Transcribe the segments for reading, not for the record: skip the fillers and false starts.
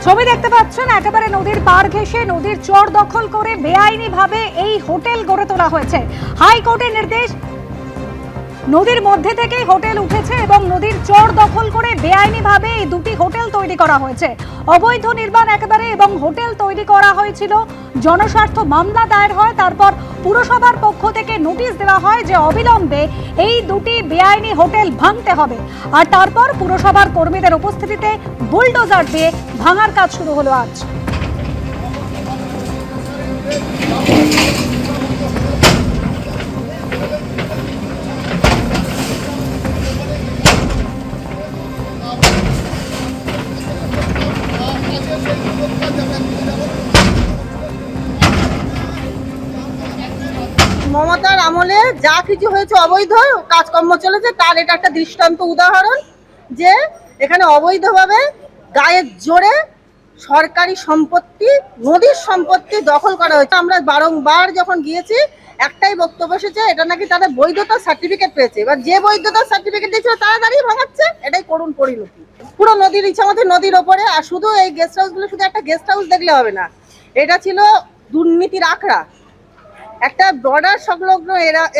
ছবি দেখতে পাচ্ছেন, একেবারে নদীর পাড় ঘেঁষে নদীর চর দখল করে বেআইনি ভাবে এই হোটেল গড়ে তোলা হয়েছে। হাইকোর্টের নির্দেশ, নদীর মধ্যে থেকেই হোটেল উঠেছে এবং নদীর চর দখল করে বেআইনি ভাবে এই দুটি হোটেল তৈরি করা হয়েছে। অবৈধ নির্মাণ একেবারে এবং হোটেল তৈরি করা হয়েছিল। জনস্বার্থ মামলা দায়ের হয়, তারপর পুরসভার পক্ষ থেকে নোটিশ দেওয়া হয় যে অবিলম্বে এই দুটি বেআইনি হোটেল ভাঙতে হবে। আর তারপর পুরসভার কর্মীদের উপস্থিতিতে বুলডোজার দিয়ে ভাঙার কাজ শুরু হলো আজ। মমতার আমলে যা কিছু হয়েছে অবৈধ কাজকর্ম চলেছে, তার এটা একটা দৃষ্টান্ত উদাহরণ যে এখানে অবৈধভাবে গায়ের জোরে সরকারি সম্পত্তি, নদীর সম্পত্তি দখল করা হয়েছে। আমরা বারংবার যখন গিয়েছি একটাই বক্তব্য এসেছে, এটা নাকি তাদের বৈধতার সার্টিফিকেট পেয়েছে। এবার যে বৈধতার সার্টিফিকেট দিয়েছিল তারা দাঁড়িয়ে ভাঙাচ্ছে, এটাই করুণ পরিণতি। পুরো নদীর ইচ্ছামতো নদীর ওপরে। আর শুধু এই গেস্ট হাউসগুলো শুধু একটা গেস্ট হাউস দেখলে হবে না, এটা ছিল দুর্নীতির আখড়া। একটা বর্ডার সংলগ্ন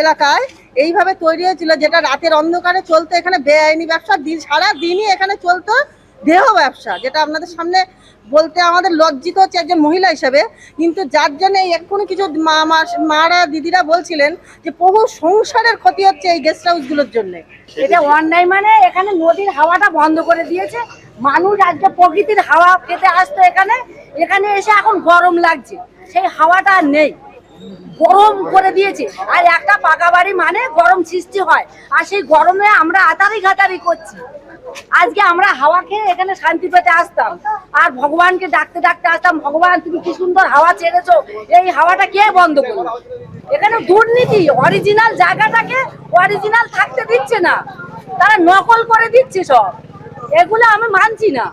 এলাকায় এইভাবে তৈরি হয়েছিল, যেটা রাতের অন্ধকারে চলতো। এখানে বেআইনি ব্যবসা সারা দিনই এখানে চলতো, দেহ ব্যবসা, যেটা আপনাদের সামনে বলতে আমাদের লজ্জিত হচ্ছে একজন মহিলা হিসেবে। কিন্তু যার জন্য এক্ষুনি কিছু মারা দিদিরা বলছিলেন যে বহু সংসারের ক্ষতি হচ্ছে এই গেস্ট হাউসগুলোর জন্য। এটা অন্যায়, মানে এখানে নদীর হাওয়াটা বন্ধ করে দিয়েছে। মানুষ আজকে প্রকৃতির হাওয়া খেতে আসতো এখানে, এখানে এসে এখন গরম লাগছে, সেই হাওয়াটা আর নেই, গরম করে দিয়েছে। আর একটা পাকা বাড়ি মানে গরম সৃষ্টি হয়, আর সেই গরমে আমরা আতারি ঘাতারি করছি। আজকে আমরা হাওয়া খেয়ে এখানে শান্তি পেতে আসতাম, আর ভগবানকে ডাকতে ডাকতে আসতাম, ভগবান তুমি কি সুন্দর হাওয়া ছেড়েছো, এই হাওয়াটা কে বন্ধ করলো? এখানে দুর্নীতি, অরিজিনাল জায়গাটাকে অরিজিনাল থাকতে দিচ্ছে না, তারা নকল করে দিচ্ছে সব। এগুলো আমি মানছি না।